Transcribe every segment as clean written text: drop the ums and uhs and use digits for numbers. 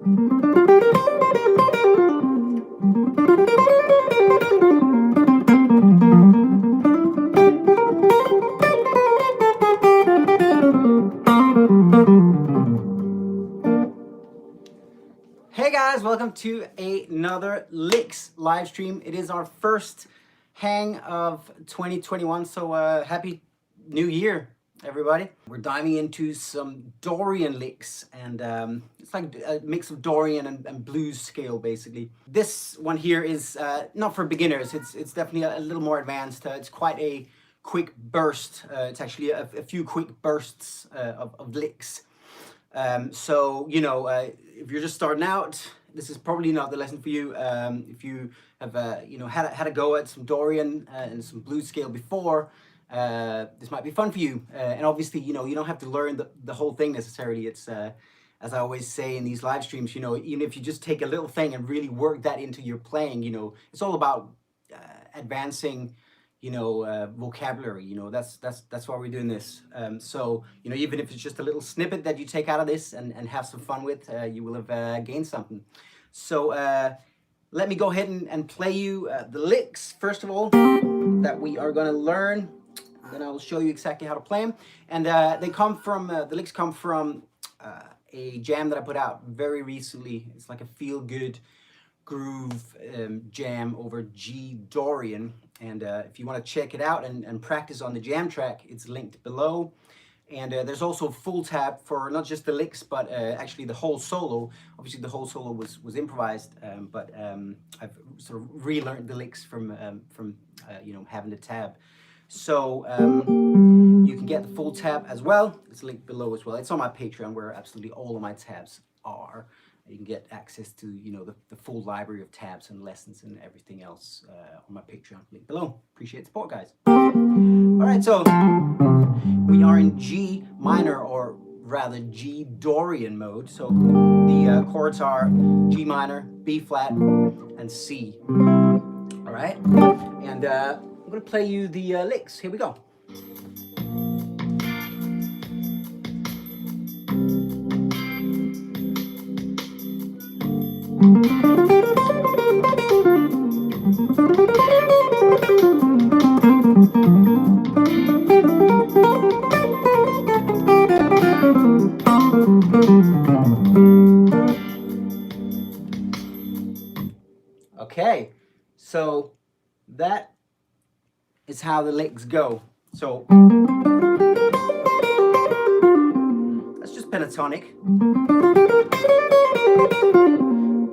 Hey guys, welcome to another Licks live stream. It is our first hang of 2021, so happy new year, everybody. We're diving into some Dorian licks, and it's like a mix of Dorian and blues scale, basically. This one here is not for beginners. It's definitely a little more advanced. It's quite a quick burst. It's actually a few quick bursts of licks. So, you know, if you're just starting out, this is probably not the lesson for you. If you have, you know, had a go at some Dorian and some blues scale before, this might be fun for you. And obviously, you know, you don't have to learn the whole thing necessarily. It's, as I always say in these live streams, you know, even if you just take a little thing and really work that into your playing, you know, it's all about advancing, you know, vocabulary. You know, that's why we're doing this. So, you know, even if it's just a little snippet that you take out of this and have some fun with, you will have gained something. So let me go ahead and play you the licks, first of all, that we are going to learn. Then I will show you exactly how to play them. And they come from, the licks come from a jam that I put out very recently. It's like a feel-good groove jam over G Dorian. And if you want to check it out and practice on the jam track, it's linked below. And there's also a full tab for not just the licks, but actually the whole solo. Obviously the whole solo was improvised, but I've sort of relearned the licks from you know, having the tab. So you can get the full tab as well. It's linked below as well. It's on my Patreon, where absolutely all of my tabs are. You can get access to, you know, the full library of tabs and lessons and everything else on my Patreon, link below. Appreciate the support, guys. All right, so we are in G minor, or rather G Dorian mode. So the chords are G minor, B flat, and C. All right, and I'm gonna play you the licks. Here we go. Okay, so that is how the licks go. So that's just pentatonic.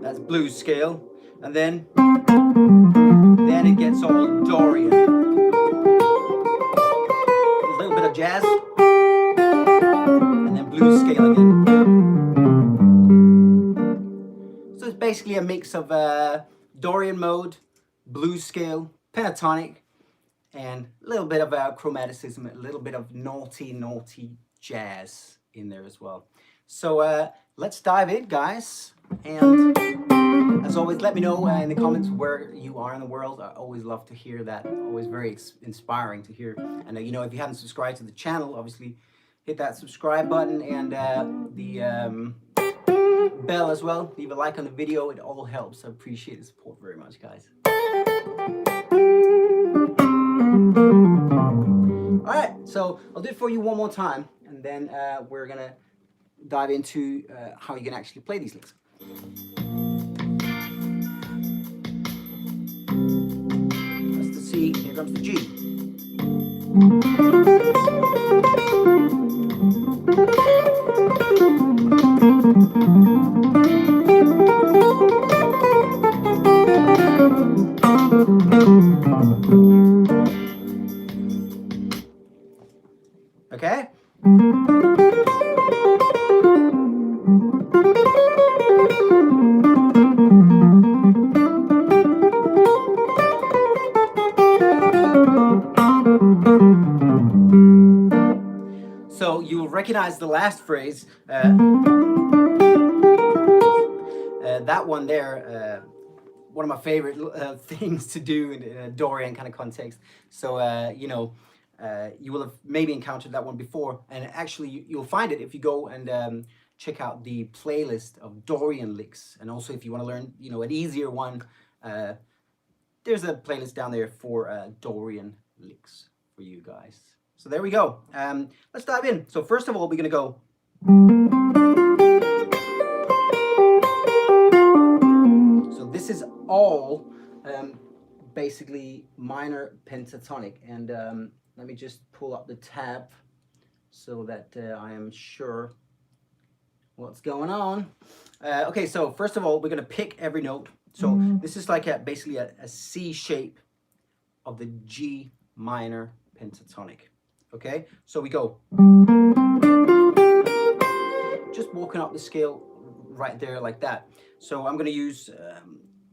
That's blues scale, and then it gets all Dorian. A little bit of jazz, and then blues scale again. So it's basically a mix of Dorian mode, blues scale, pentatonic, and a little bit of chromaticism, a little bit of naughty jazz in there as well. So let's dive in, guys. And as always, let me know in the comments where you are in the world. I always love to hear that. Always very inspiring to hear. And you know, if you haven't subscribed to the channel, obviously hit that subscribe button and the bell as well. Leave a like on the video. It all helps. I appreciate the support very much, guys. All right, so I'll do it for you one more time, and then we're gonna dive into how you can actually play these licks. That's the C, here comes the G. Okay? So you will recognize the last phrase. That one there, one of my favorite things to do in a Dorian kind of context. So, you know, you will have maybe encountered that one before, and actually you'll find it if you go and check out the playlist of Dorian licks. And also, if you want to learn, you know, an easier one, there's a playlist down there for Dorian licks for you guys. So there we go. Let's dive in. So first of all, we're gonna go. So this is all basically minor pentatonic, and let me just pull up the tab so that I am sure what's going on. Okay, so first of all, we're gonna pick every note. So this is like basically a C shape of the G minor pentatonic. Okay, so we go. Just walking up the scale right there like that. So I'm gonna use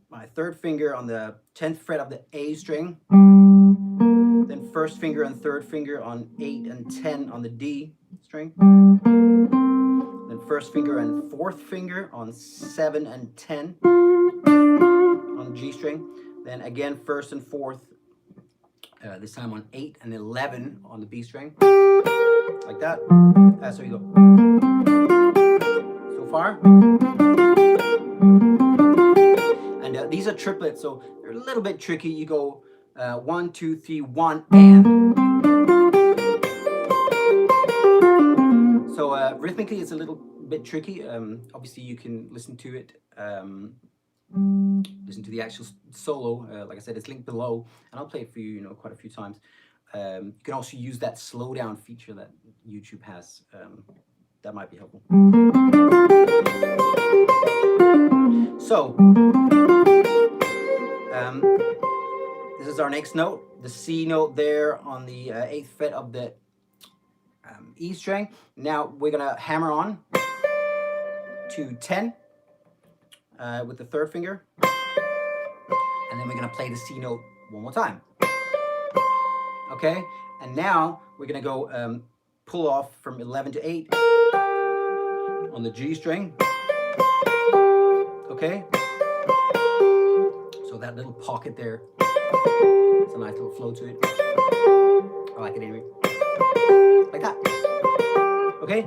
my third finger on the 10th fret of the A string, then first finger and third finger on 8 and 10 on the D string, then first finger and fourth finger on 7 and 10 on the G string, then again first and fourth, this time on 8 and 11 on the B string, like that. So you go. So far. And these are triplets, so they're a little bit tricky. You go 1, 2, 3, 1, and. So rhythmically, it's a little bit tricky. Obviously, you can listen to it. Listen to the actual solo. Like I said, it's linked below, and I'll play it for you, you know, quite a few times. You can also use that slowdown feature that YouTube has. That might be helpful. So, this is our next note, the C note there on the 8th fret of the E string. Now we're gonna hammer on to 10 with the third finger, and then we're gonna play the C note one more time. Okay, and now we're gonna go pull off from 11 to 8 on the G string. Okay, so that little pocket there, it's a nice little flow to it. I like it anyway. Like that. Okay.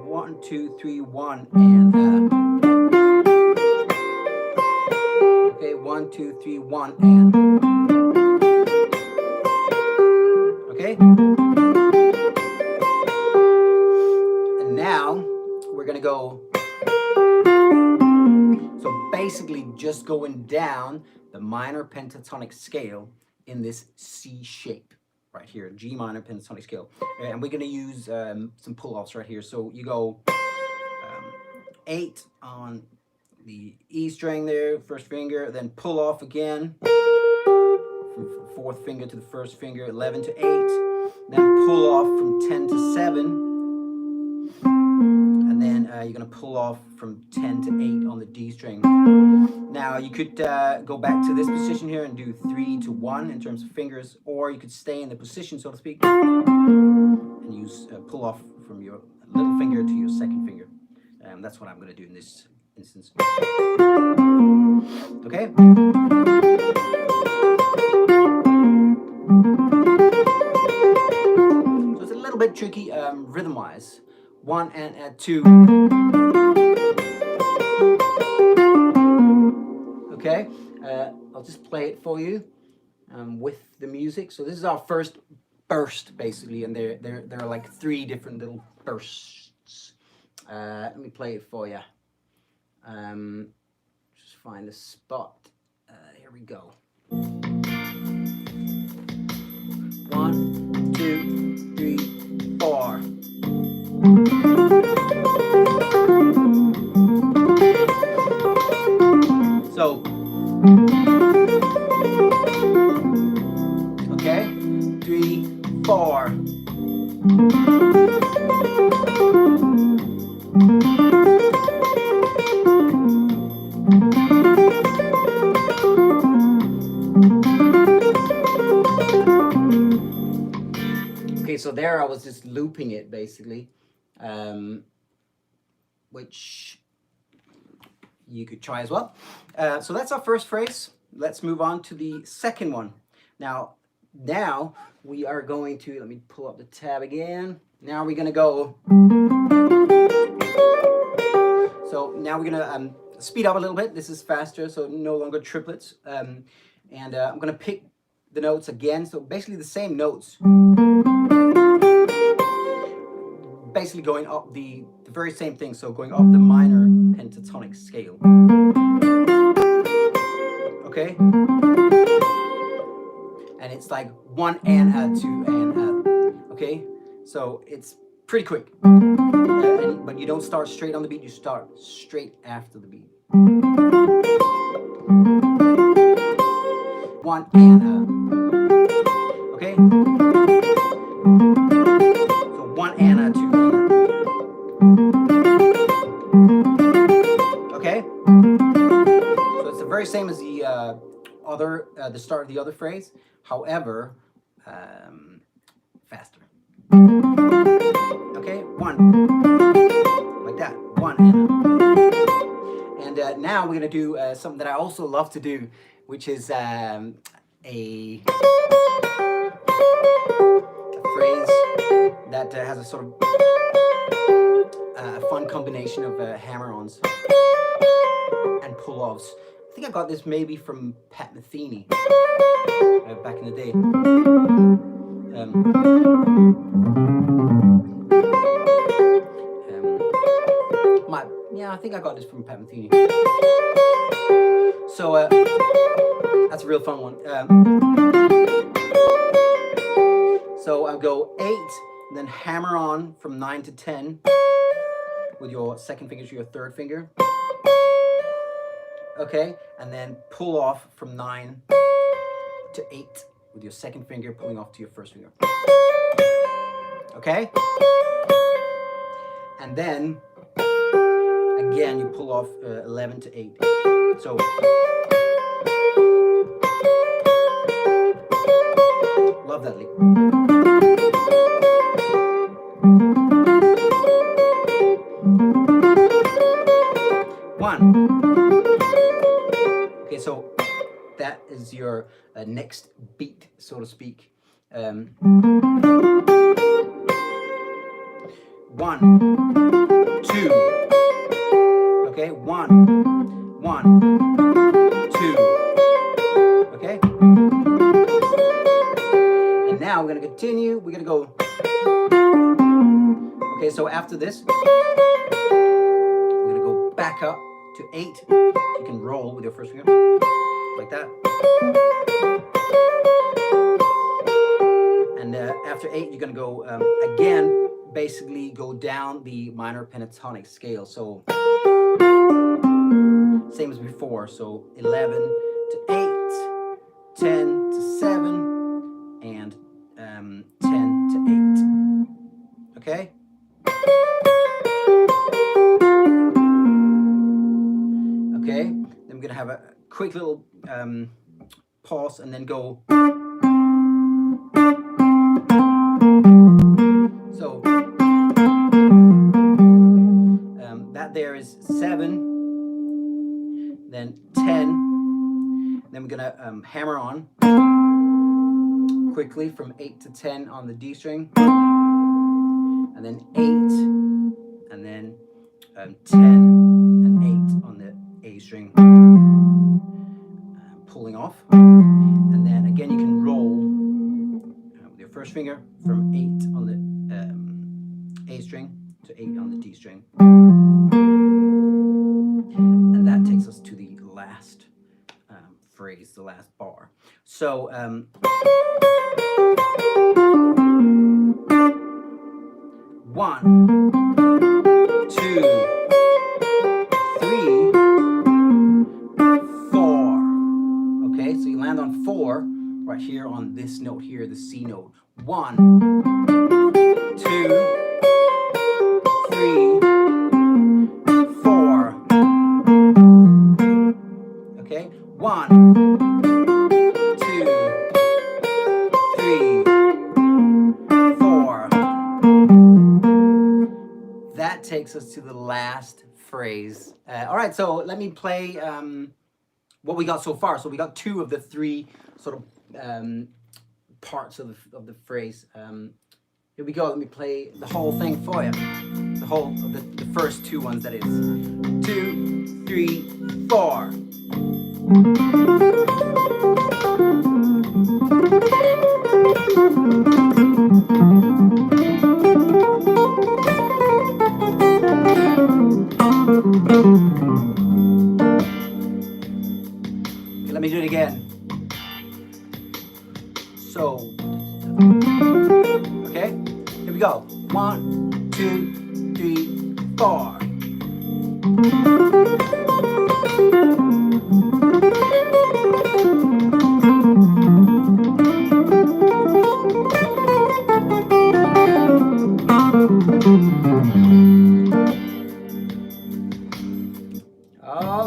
One, two, three, one, and okay, 1, 2, 3, 1, and okay. And now we're gonna go. So basically just going down the minor pentatonic scale in this C shape right here, G minor pentatonic scale. And we're gonna use some pull-offs right here. So you go 8 on the E string there, first finger, then pull off again, from fourth finger to the first finger, 11 to 8, then pull off from 10 to 7, and then you're gonna pull off from 10 to 8 on the D string. Now you could go back to this position here and do 3 to 1 in terms of fingers, or you could stay in the position, so to speak, and use pull off from your little finger to your second finger. That's what I'm gonna do in this instance. Okay. So it's a little bit tricky rhythm-wise. 1 and 2. Okay, I'll just play it for you with the music. So this is our first burst, basically, and there are like 3 different little bursts. Let me play it for you. Just find a spot. Here we go. 1, 2, 3, 4. So, okay, 3, 4. Okay, so there I was just looping it basically, which you could try as well. So that's our first phrase. let's move on to the second one. Now we are going to, let me pull up the tab again. Now we're gonna go, so now we're gonna speed up a little bit. This is faster, so no longer triplets. And I'm gonna pick the notes again, so basically the same notes. Basically going up the very same thing, so going up the minor pentatonic scale. Okay? And it's like 1 and a, 2 and a. Okay? So it's pretty quick. But you don't start straight on the beat, you start straight after the beat. 1 and a. Okay? So 1 and a, 2 and a. Okay? So it's the very same as the the start of the other phrase. However, faster. Okay? 1. Like that. 1 and a. And now we're going to do something that I also love to do, which is a phrase that has a sort of fun combination of hammer-ons and pull-offs. I think I got this maybe from Pat Metheny back in the day. Yeah, I think I got this from Pat Metheny. So that's a real fun one. So I'll go 8, then hammer on from 9 to 10 with your second finger to your third finger. Okay, and then pull off from 9 to 8 with your second finger pulling off to your first finger. Okay? And then again you pull off 11 to 8. So love that lick. One. Okay, so that is your next beat, so to speak. 1, 2. Okay, 1, 1, 2. Okay. And now we're gonna continue. We're gonna go. Okay, so after this, we're gonna go back up to 8. You can roll with your first finger like that. And after 8, you're gonna go again, basically go down the minor pentatonic scale. So same as before. So 11 to 8, 10 to 7, and 10 to 8. Okay? Okay, then we're gonna have a quick little pause and then go. So that there is 7, then 10, then we're gonna hammer on quickly from 8 to 10 on the D string, and then 8, and then 10 and 8 on the A string, pulling off, and then again you can roll with your first finger from 8 on the A string to 8 on the D string, and that takes us to the last phrase, the last bar. So 1, 2, 3, 4. Okay, so you land on 4 right here on this note here, the C note. 1, 2, 3, 4. Okay, 1, 2, 3, 4. That takes us to the last phrase. All right, so let me play what we got so far. So we got 2 of the 3 sort of parts of the phrase. Here we go. Let me play the whole thing for you. The whole the first 2 ones, that is. 2, 3, 4. Okay, let me do it again. So, okay, here we go. 1, 2, 3, 4.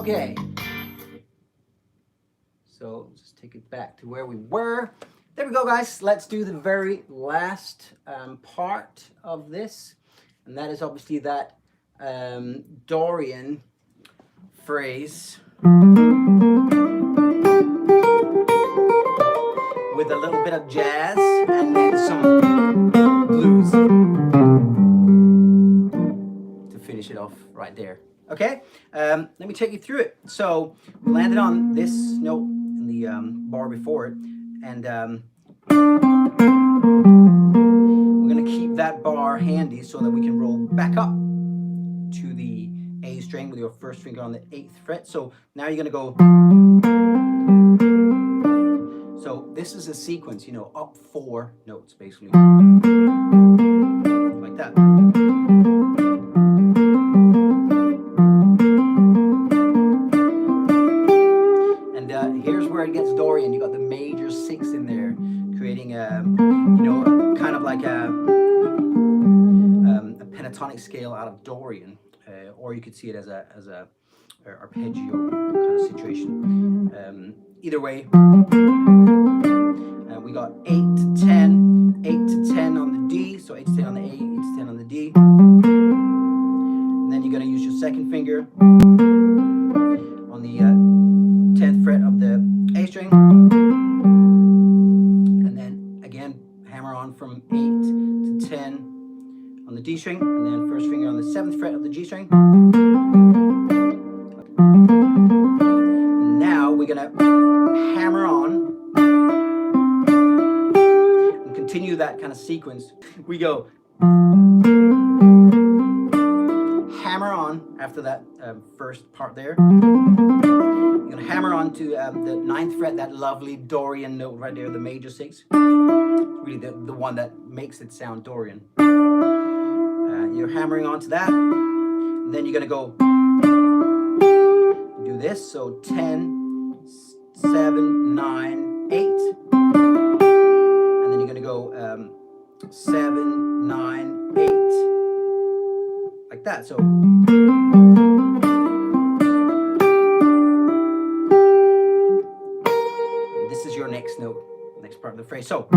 Okay. So just take it back to where we were. There we go, guys. Let's do the very last part of this. And that is obviously that Dorian phrase with a little bit of jazz and then some blues to finish it off right there. Okay, let me take you through it. So we landed on this note in the bar before it, and we're going to keep that bar handy so that we can roll back up to the A string with your first finger on the 8th fret. So now you're going to go. So this is a sequence, you know, up 4 notes basically, like that. Here's where it gets Dorian. You got the major 6 in there, creating a, you know, kind of like a pentatonic scale out of Dorian, or you could see it as a arpeggio kind of situation. Either way, we got 8 to 10, 8 to 10 on the D, so 8 to 10 on the A, 8 to 10 on the D. And then you're going to use your second finger on the 10th fret of the A string, and then again hammer on from 8 to 10 on the D string, and then first finger on the 7th fret of the G string. And now we're gonna hammer on and continue that kind of sequence. We go hammer on after that first part there. You're going to hammer on to the 9th fret, that lovely Dorian note right there, the major 6. It's really the one that makes it sound Dorian. You're hammering onto that. And then you're going to go do this. So 10, 7, 9, 8. And then you're going to go 7, 9, 8. Like that. So this is your next note, next part of the phrase. So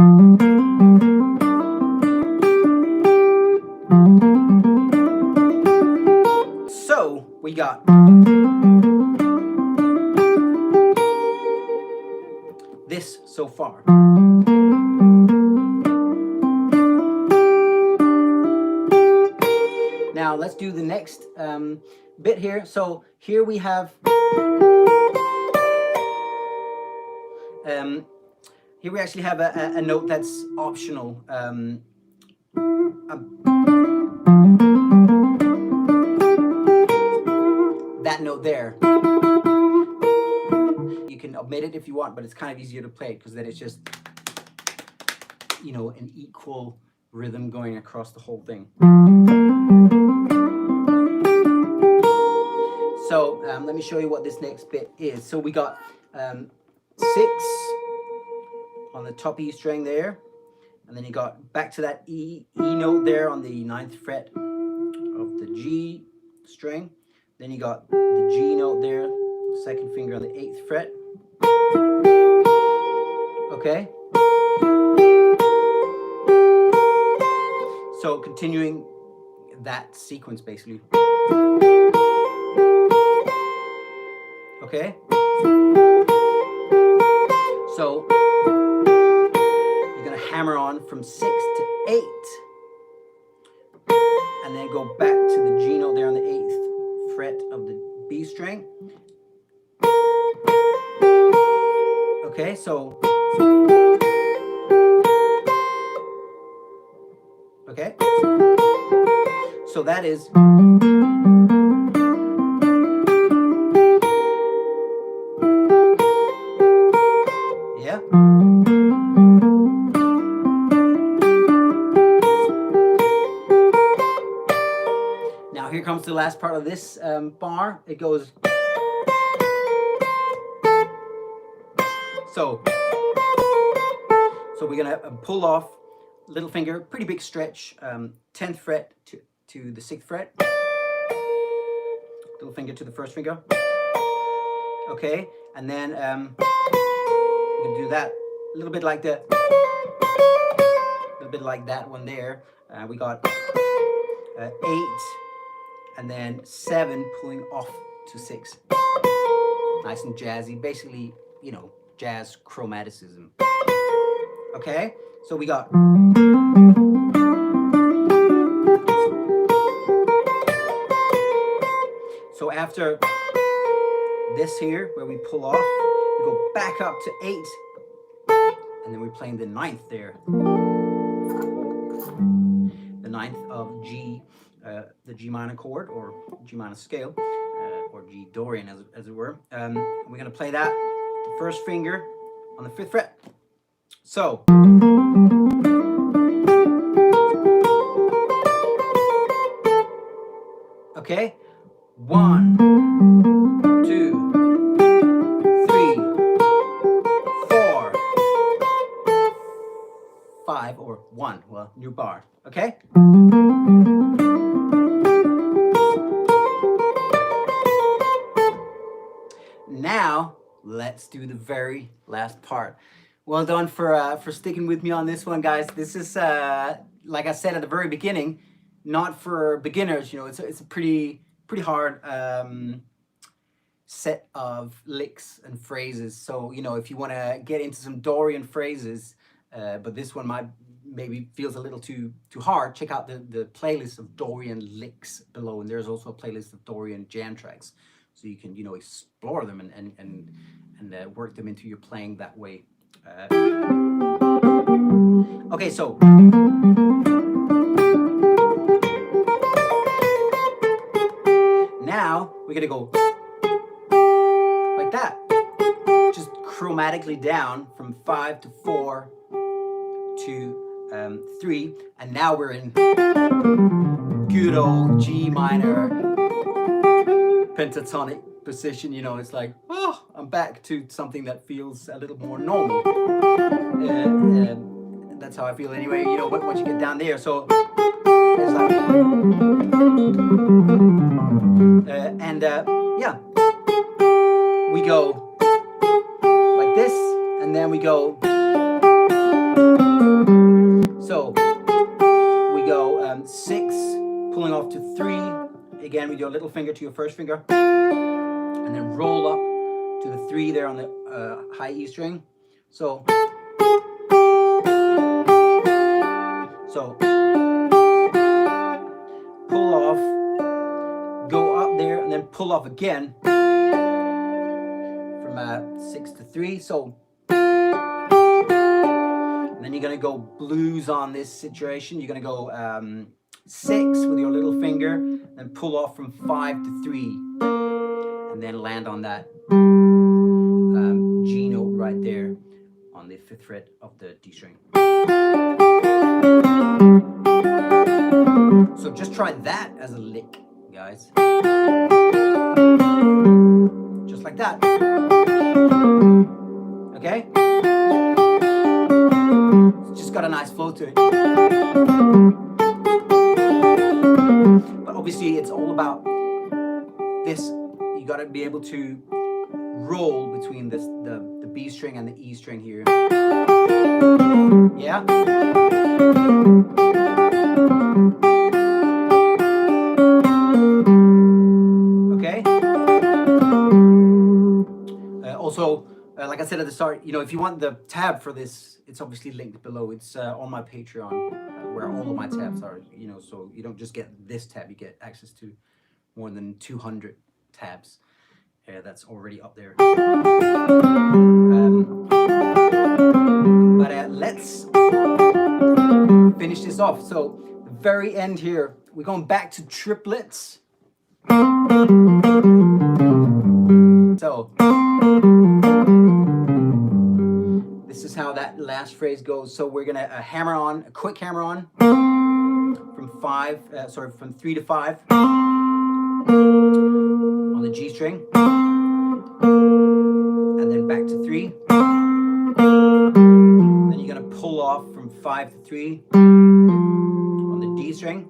we got this so far. Now let's do the next bit here. So here we have here we actually have a note that's optional. That note there. You can omit it if you want, but it's kind of easier to play it because then it's just, you know, an equal rhythm going across the whole thing. So let me show you what this next bit is. So we got 6 on the top E string there, and then you got back to that E note there on the 9th fret of the G string. Then you got the G note there, second finger on the 8th fret. Okay. So continuing that sequence basically. Okay. So you're going to hammer on from 6 to 8. And then go back to the G note there on the 8th fret of the B string. Okay, so. Okay. So that is. Yeah. Now here comes the last part of this bar. It goes. So we're gonna pull off little finger, pretty big stretch, 10th fret to the 6th fret. Little finger to the first finger. Okay, and then we're gonna do that a little bit like that. A little bit like that one there. We got 8 and then 7 pulling off to 6. Nice and jazzy, basically, you know, jazz chromaticism. Okay, so we got. So after this here, where we pull off, we go back up to 8, and then we're playing the 9th there. The 9th of G, the G minor chord, or G minor scale, or G Dorian as it were. We're gonna play that, the first finger on the 5th fret. So. Okay, 1, 2, 3, 4, 5, or 1. Well, new bar. Okay. Now let's do the very last part. Well done for sticking with me on this one, guys. This is like I said at the very beginning, not for beginners. You know, it's a pretty hard set of licks and phrases. So, you know, if you want to get into some Dorian phrases, but this one maybe feels a little too hard, check out the playlist of Dorian licks below, and there's also a playlist of Dorian jam tracks, so you can, you know, explore them and work them into your playing that way. Okay, so. Now we're gonna go like that, just chromatically down from 5 to 4 to 3, and now we're in good old G minor pentatonic position. You know, it's like, oh, I'm back to something that feels a little more normal. That's how I feel anyway. You know, once you get down there, so. It's like, yeah, we go like this, and then we go. So we go 6, pulling off to 3. Again, with your little finger to your first finger, and then roll up to the 3 there on the high E string. So. Pull off, go up there, and then pull off again from 6 to 3. So, and then you're gonna go blues on this situation. You're gonna go 6 with your little finger, then pull off from 5 to 3, and then land on that G note right there on the 5th fret of the D string. So just try that as a lick, guys. Just like that. Okay? It's just got a nice flow to it. But obviously it's all about this. You got to be able to roll between the B string and the E string here. Yeah? Okay. Also, like I said said at the start, you know, if you want the tab for this, it's obviously linked below. It's on my Patreon, where all of my tabs are, you know, so you don't just get this tab, you get access to more than 200 tabs. That's already up there. But let's finish this off. So the very end here, we're going back to triplets. So this is how that last phrase goes. So we're gonna hammer on, a quick hammer on from 3 to 5 on the G string, and then back to 3. Then you're gonna pull off from 5 to 3 on the D string,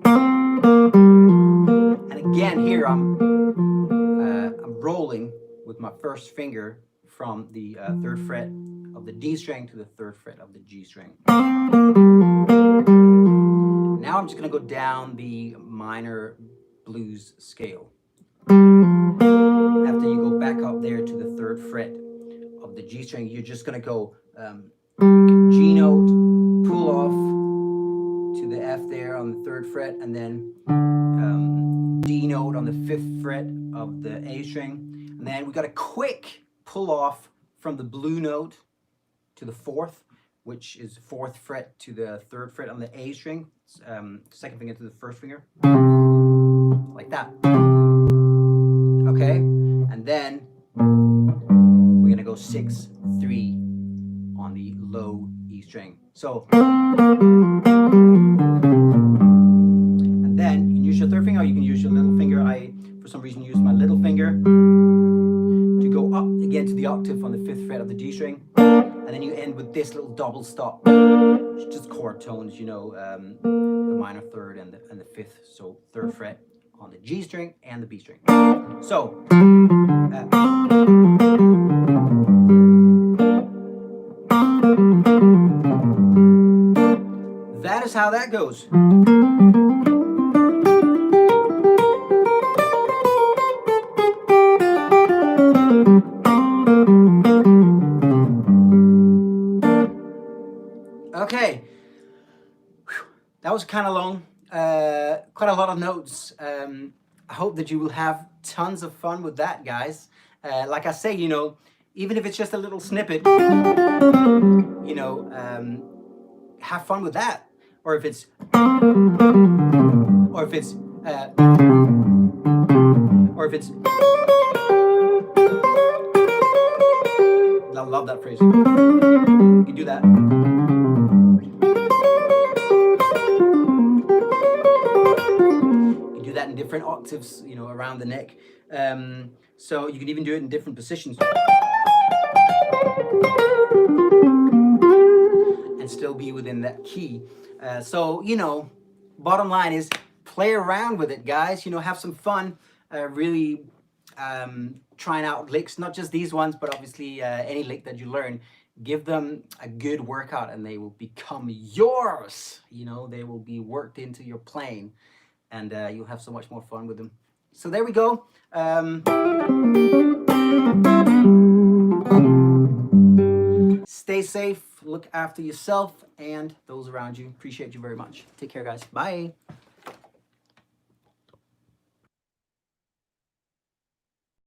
and again here I'm rolling with my first finger from the 3rd fret of the D string to the 3rd fret of the G string. Now I'm just gonna go down the minor blues scale. After you go back up there to the 3rd fret of the G string, you're just gonna go G note, pull off to the F there on the 3rd fret, and then D note on the 5th fret of the A string. And then we got a quick pull off from the blue note to the 4th, which is 4th fret to the 3rd fret on the A string, 2nd finger to the 1st finger, like that. Okay, and then we're gonna go 6, 3 on the low E string. So, and then you can use your 3rd finger, or you can use your little finger. I, for some reason, use my little finger to go up again to the octave on the 5th fret of the D string, and then you end with this little double stop. It's just chord tones, you know, the minor 3rd and the 5th, so 3rd fret on the G string and the B string. So that is how that goes. Okay, that was kind of long, quite a lot of notes. I hope that you will have tons of fun with that, guys. Like I say, you know, even if it's just a little snippet, you know, have fun with that. Or if it's, I love that phrase. You can do that. You do that in different octaves, you know, around the neck. So you can even do it in different positions. And still be within that key. So, you know, bottom line is play around with it, guys. You know, have some fun. Really trying out licks, not just these ones, but obviously any lick that you learn. Give them a good workout and they will become yours. You know, they will be worked into your playing, and you'll have so much more fun with them. So there we go. Stay safe, look after yourself and those around you. Appreciate you very much. Take care, guys. Bye.